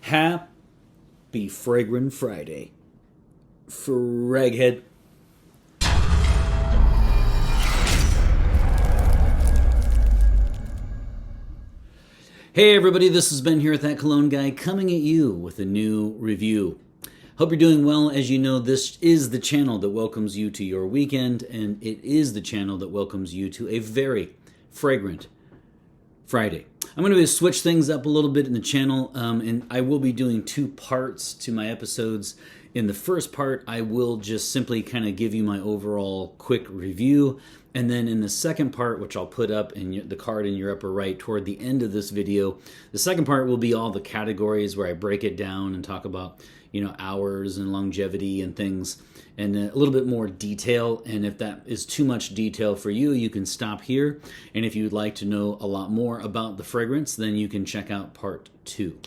Happy Fragrant Friday. Fraghead. Hey everybody, this is Ben here at That Cologne Guy, coming at you with a new review. Hope you're doing well. As you know, this is the channel that welcomes you to your weekend, and it is the channel that welcomes you to a very fragrant Friday. I'm going to switch things up a little bit in the channel, and I will be doing two parts to my episodes. In the first part, I will just simply kind of give you my overall quick review, and then in the second part, which I'll put up in the card in your upper right toward the end of this video, the second part will be all the categories where I break it down and talk about, hours and longevity and things, and a little bit more detail. And if that is too much detail for you, you can stop here. And if you'd like to know a lot more about the fragrance, then you can check out part 2.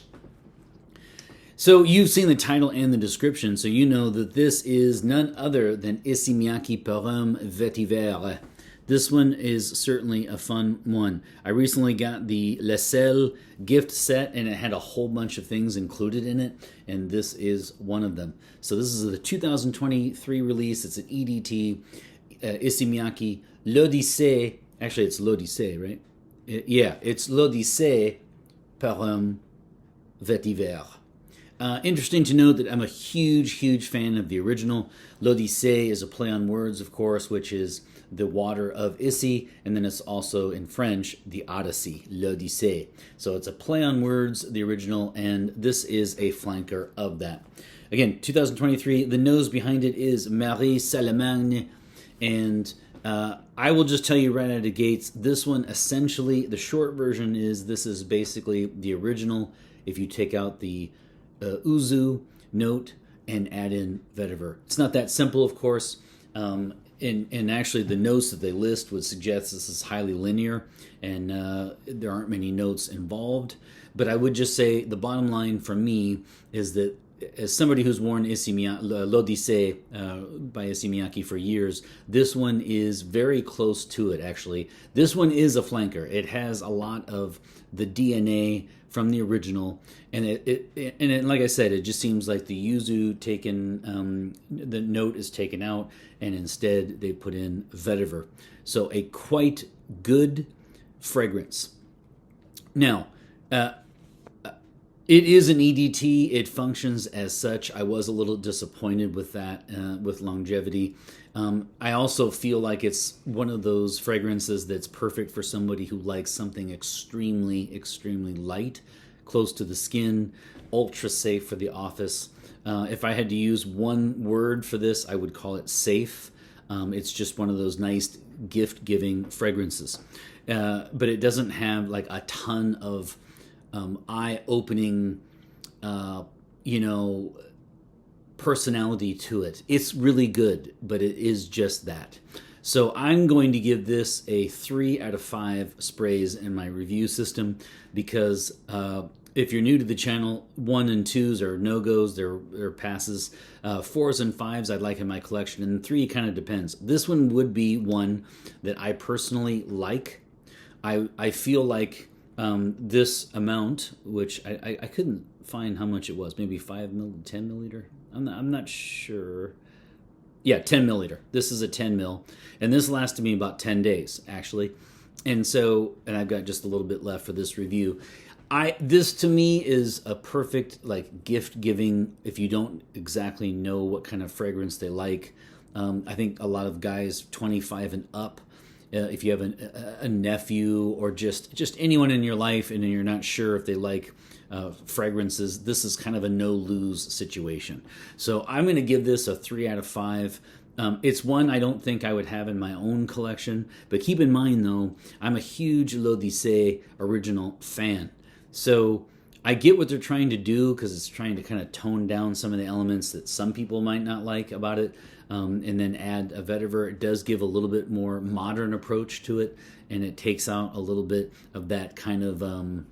So you've seen the title and the description, so you know that this is none other than Issey Miyake Parfum Vetiver. This one is certainly a fun one. I recently got the Le Sel gift set, and it had a whole bunch of things included in it, and this is one of them. So this is the 2023 release. It's an EDT, Issey Miyake, L'Odyssée. Actually, it's L'Odyssée, right? It's L'Odyssée Parfum Vetiver. Interesting to note that I'm a huge fan of the original. L'Odyssée is a play on words, of course, which is the water of Issy, and then it's also in French, the Odyssey, L'Odyssée. So it's a play on words, the original, and this is a flanker of that. Again, 2023, the nose behind it is Marie Salamagne, and I will just tell you right out of the gates, this one essentially, the short version is this is basically the original if you take out the Ouzo note and add in vetiver. It's not that simple, of course, and actually the notes that they list would suggest this is highly linear, and there aren't many notes involved. But I would just say the bottom line for me is that as somebody who's worn L'Odyssée by Issey Miyake for years, this one is very close to it, actually. This one is a flanker. It has a lot of the DNA from the original, and it like I said, it just seems like the yuzu taken, the note is taken out, and instead they put in vetiver. So a quite good fragrance. Now, it is an EDT. It functions as such. I was a little disappointed with that, with longevity. I also feel like it's one of those fragrances that's perfect for somebody who likes something extremely light, close to the skin, ultra safe for the office. If I had to use one word for this, I would call it safe. It's just one of those nice gift-giving fragrances. But it doesn't have like a ton of eye-opening, personality to it. It's really good, but it is just that. So I'm going to give this a 3 out of 5 sprays in my review system, because if you're new to the channel, 1 and 2s are no-goes, they're passes. 4s and 5s I'd like in my collection, and 3 kind of depends. This one would be one that I personally like. I feel like this amount, which I couldn't find how much it was, maybe 10 milliliter. I'm not sure. Yeah, 10 milliliter. This is a 10 mil, and this lasted me about 10 days actually. And I've got just a little bit left for this review. This to me is a perfect like gift giving if you don't exactly know what kind of fragrance they like. I think a lot of guys 25 and up, if you have a nephew or just anyone in your life and you're not sure if they like fragrances, this is kind of a no-lose situation. So I'm going to give this a 3 out of 5. It's one I don't think I would have in my own collection, but keep in mind, though, I'm a huge L'Odyssée original fan. So I get what they're trying to do, because it's trying to kind of tone down some of the elements that some people might not like about it, and then add a vetiver. It does give a little bit more modern approach to it, and it takes out a little bit of that kind of,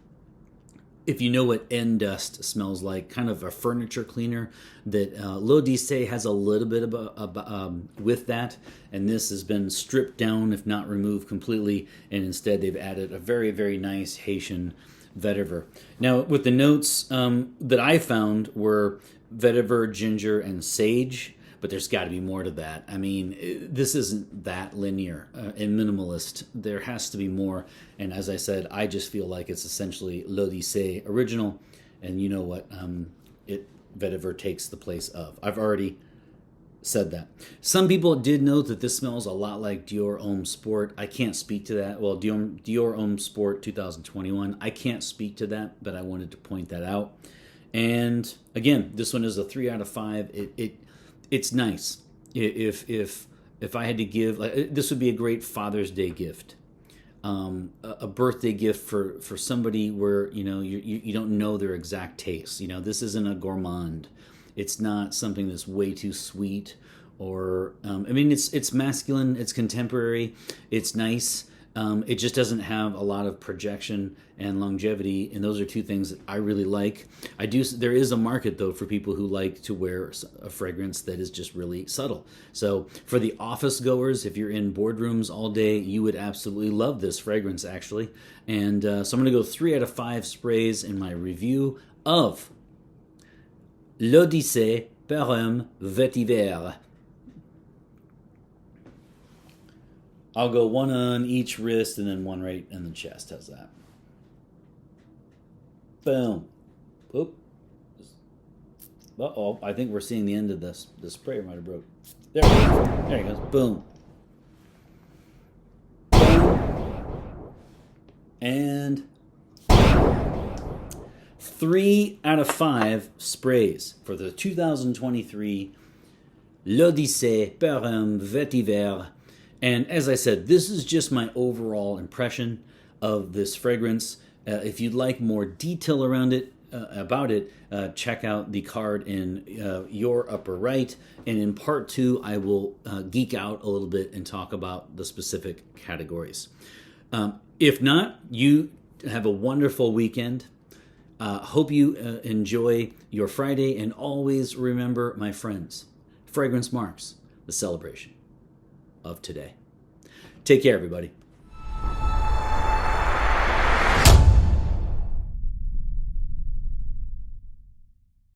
if you know what N dust smells like, kind of a furniture cleaner, that L'Odyssée has a little bit of with that, and this has been stripped down, if not removed completely, and instead they've added a very nice Haitian vetiver. Now, with the notes that I found were vetiver, ginger, and sage, but there's got to be more to that. I mean, this isn't that linear and minimalist. There has to be more. And as I said, I just feel like it's essentially l'Odyssée original. And you know what? Vetiver takes the place of. I've already said that. Some people did note that this smells a lot like Dior Homme Sport. I can't speak to that. Well, Dior Homme Sport 2021. I can't speak to that, but I wanted to point that out. And again, this one is a 3 out of 5. It's nice. If I had to give, this would be a great Father's Day gift. A birthday gift for somebody where you don't know their exact taste. This isn't a gourmand. It's not something that's way too sweet, or it's masculine. It's contemporary. It's nice. It just doesn't have a lot of projection and longevity, and those are two things that I really like. There is a market though for people who like to wear a fragrance that is just really subtle. So for the office goers, if you're in boardrooms all day, you would absolutely love this fragrance actually. And so I'm going to go 3 out of 5 sprays in my review of l'Odyssée Parfum Vetiver. I'll go one on each wrist and then one right in the chest. How's that? Boom. Oop. Uh-oh. I think we're seeing the end of this. The sprayer might have broke. There it goes. There it goes. Boom. Boom. And 3 out of 5 sprays for the 2023 l'Odyssée Parfum Vetiver. And as I said, this is just my overall impression of this fragrance. If you'd like more detail around it, check out the card in your upper right. And in part 2, I will geek out a little bit and talk about the specific categories. If not, you have a wonderful weekend. Hope you enjoy your Friday. And always remember, my friends, fragrance marks the celebration of today. Take care, everybody.